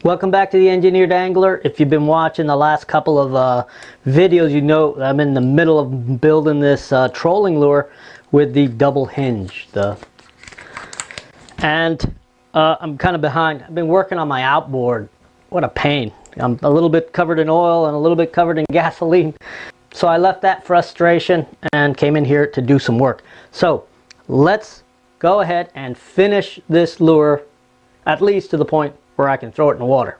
Welcome back to the Engineered Angler. If you've been watching the last couple of videos, you know I'm in the middle of building this trolling lure with the double hinge. I'm kind of behind. I've been working on my outboard. What a pain. I'm a little bit covered in oil and a little bit covered in gasoline. So I left that frustration and came in here to do some work. So let's go ahead and finish this lure, at least to the point where I can throw it in the water.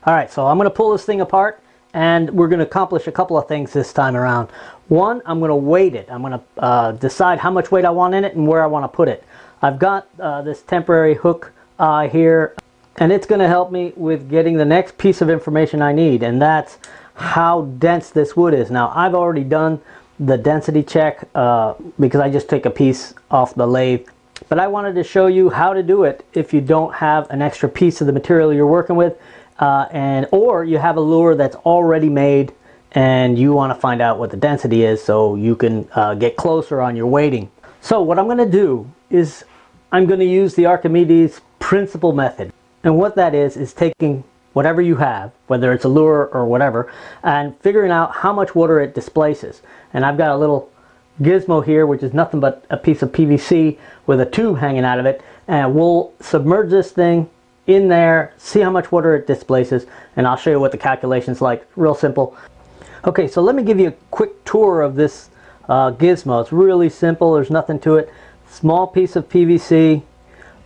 Alright, so I'm going to pull this thing apart and we're going to accomplish a couple of things this time around. One, I'm going to weight it. I'm going to decide how much weight I want in it and where I want to put it. I've got this temporary hook here, and it's going to help me with getting the next piece of information I need, and that's how dense this wood is. Now, I've already done the density check because I just take a piece off the lathe, but I wanted to show you how to do it if you don't have an extra piece of the material you're working with, or you have a lure that's already made and you want to find out what the density is so you can get closer on your weighting. So what I'm going to do is I'm going to use the Archimedes principle method. And what that is taking whatever you have, whether it's a lure or whatever, and figuring out how much water it displaces. And I've got a little gizmo here, which is nothing but a piece of PVC with a tube hanging out of it. And we'll submerge this thing in there, see how much water it displaces, and I'll show you what the calculation's like. Real simple. Okay, so let me give you a quick tour of this gizmo. It's really simple. There's nothing to it. Small piece of PVC.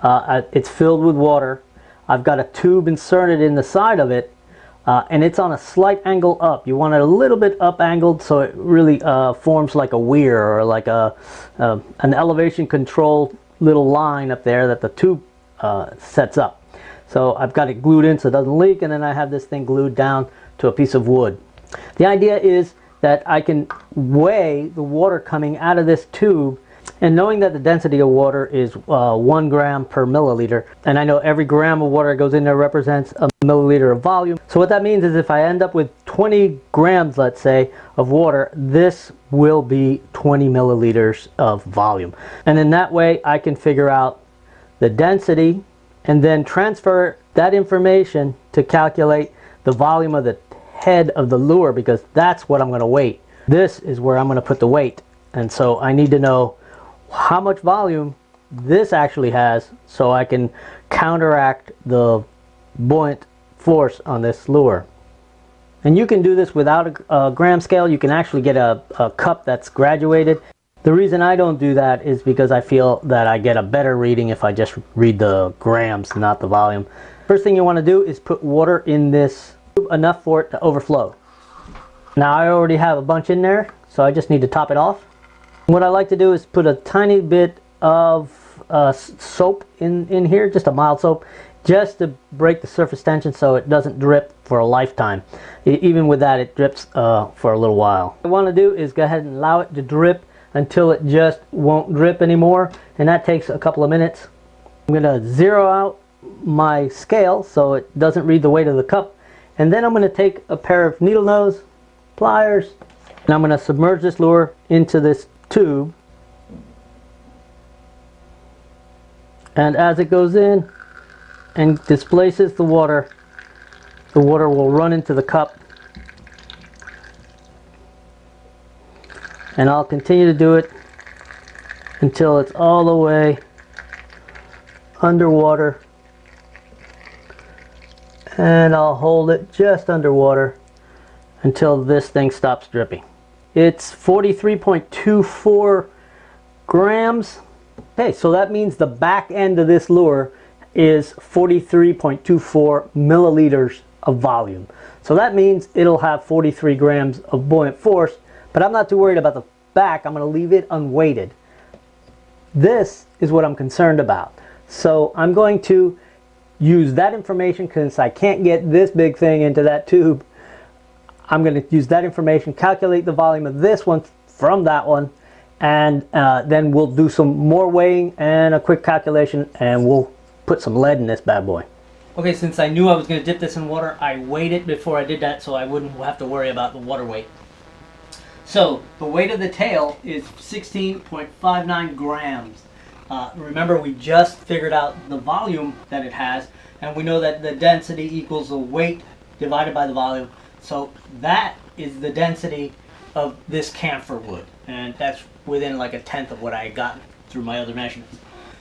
It's filled with water. I've got a tube inserted in the side of it, and it's on a slight angle up. You want it a little bit up angled so it really forms like a weir or like an elevation control little line up there that the tube sets up. So I've got it glued in so it doesn't leak, and then I have this thing glued down to a piece of wood. The idea is that I can weigh the water coming out of this tube, and knowing that the density of water is 1 gram per milliliter, and I know every gram of water that goes in there represents a milliliter of volume. So what that means is if I end up with 20 grams, let's say, of water, this will be 20 milliliters of volume. And in that way I can figure out the density and then transfer that information to calculate the volume of the head of the lure, because that's what I'm going to weight. This is where I'm going to put the weight, and so I need to know how much volume this actually has so I can counteract the buoyant force on this lure. And you can do this without a gram scale. You can actually get a cup that's graduated. The reason I don't do that is because I feel that I get a better reading if I just read the grams, not the volume. First thing you want to do is put water in this tube, enough for it to overflow. Now I already have a bunch in there, so I just need to top it off. What I like to do is put a tiny bit of soap in here, just a mild soap, just to break the surface tension so it doesn't drip for a lifetime. Even with that, it drips for a little while. What I want to do is go ahead and allow it to drip until it just won't drip anymore, and that takes a couple of minutes. I'm going to zero out my scale so it doesn't read the weight of the cup, and then I'm going to take a pair of needle nose pliers and I'm going to submerge this lure into this tube, and as it goes in and displaces the water will run into the cup, and I'll continue to do it until it's all the way underwater, and I'll hold it just underwater until this thing stops dripping. It's 43.24 grams. Okay, so that means the back end of this lure is 43.24 milliliters of volume. So that means it'll have 43 grams of buoyant force, but I'm not too worried about the back. I'm going to leave it unweighted. This is what I'm concerned about. So I'm going to use that information, because I can't get this big thing into that tube. I'm going to use that information, calculate the volume of this one from that one, and then we'll do some more weighing and a quick calculation, and we'll put some lead in this bad boy. Okay, since I knew I was going to dip this in water, I weighed it before I did that so I wouldn't have to worry about the water weight. So the weight of the tail is 16.59 grams. Remember, we just figured out the volume that it has, and we know that the density equals the weight divided by the volume. So that is the density of this camphor wood, and that's within like 1/10 of what I had gotten through my other measurements.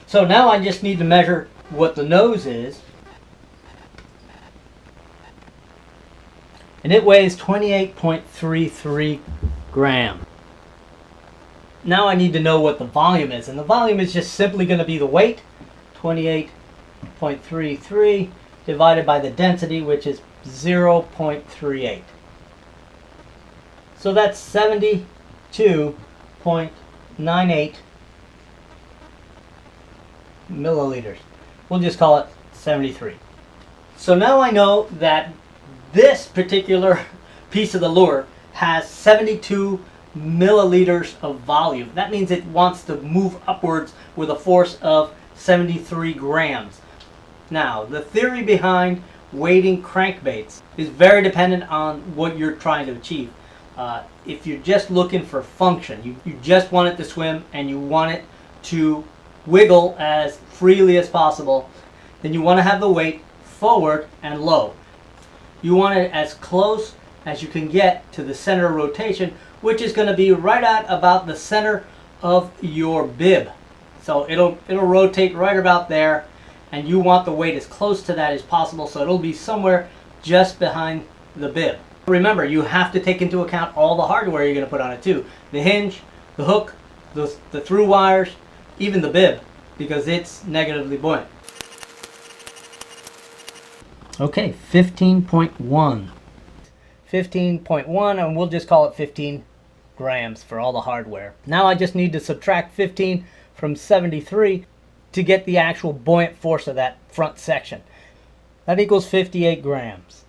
So now I just need to measure what the nose is, and it weighs 28.33 grams. Now I need to know what the volume is, and the volume is just simply going to be the weight, 28.33, divided by the density, which is 0.38. So that's 72.98 milliliters. We'll just call it 73. So now I know that this particular piece of the lure has 72 milliliters of volume. That means it wants to move upwards with a force of 73 grams. Now, the theory behind weighting crankbaits is very dependent on what you're trying to achieve. If you're just looking for function, you just want it to swim and you want it to wiggle as freely as possible, then you want to have the weight forward and low. You want it as close as you can get to the center of rotation, which is going to be right at about the center of your bib. So it'll rotate right about there, and you want the weight as close to that as possible, so it'll be somewhere just behind the bib. Remember, you have to take into account all the hardware you're going to put on it too. The hinge, the hook, the through wires, even the bib, because it's negatively buoyant. Okay, 15.1. 15.1, and we'll just call it 15 grams for all the hardware. Now I just need to subtract 15 from 73 to get the actual buoyant force of that front section. That equals 58 grams.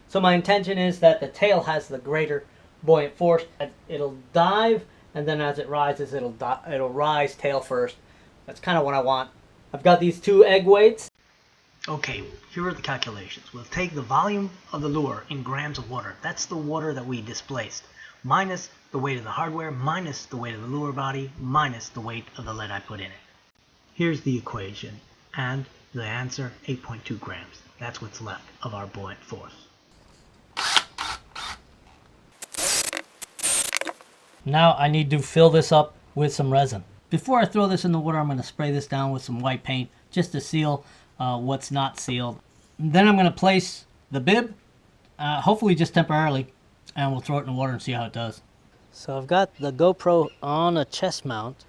So my intention is that the tail has the greater buoyant force. It'll dive, and then as it rises, it'll rise tail first. That's kind of what I want. I've got these two egg weights. Okay, here are the calculations. We'll take the volume of the lure in grams of water. That's the water that we displaced, minus the weight of the hardware, minus the weight of the lure body, minus the weight of the lead I put in it. Here's the equation, and the answer, 8.2 grams. That's what's left of our buoyant force. Now I need to fill this up with some resin. Before I throw this in the water, I'm going to spray this down with some white paint just to seal what's not sealed. And then I'm going to place the bib, hopefully just temporarily, and we'll throw it in the water and see how it does. So I've got the GoPro on a chest mount,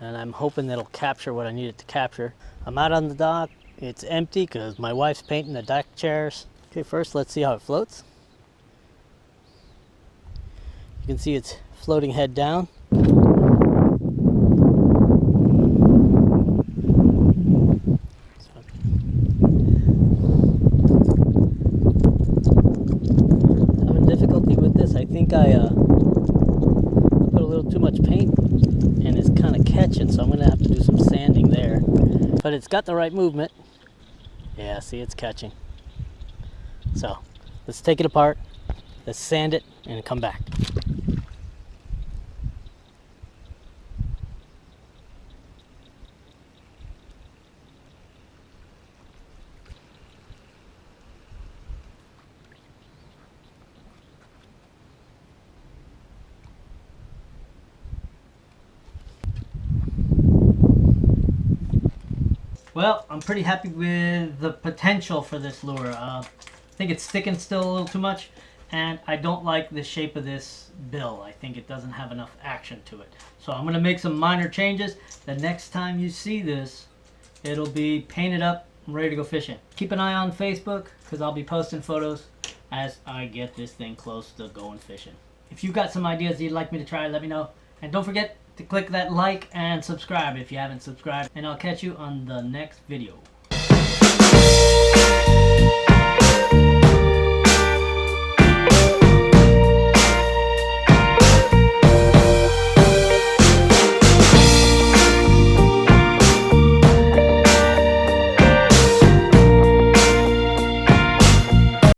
and I'm hoping that it'll capture what I need it to capture. I'm out on the dock. It's empty because my wife's painting the deck chairs. Okay, first let's see how it floats. You can see it's floating head down. Having difficulty with this. I think I put a little too much paint and it's kind of catching, so I'm going to have to do some sanding there. But it's got the right movement. Yeah, see, it's catching. So let's take it apart, let's sand it, and come back. Well, I'm pretty happy with the potential for this lure. I think it's sticking still a little too much, and I don't like the shape of this bill. I think it doesn't have enough action to it. So I'm going to make some minor changes. The next time you see this, it'll be painted up and ready to go fishing. Keep an eye on Facebook, because I'll be posting photos as I get this thing close to going fishing. If you've got some ideas you'd like me to try, let me know. And don't forget to click that like and subscribe if you haven't subscribed, and I'll catch you on the next video.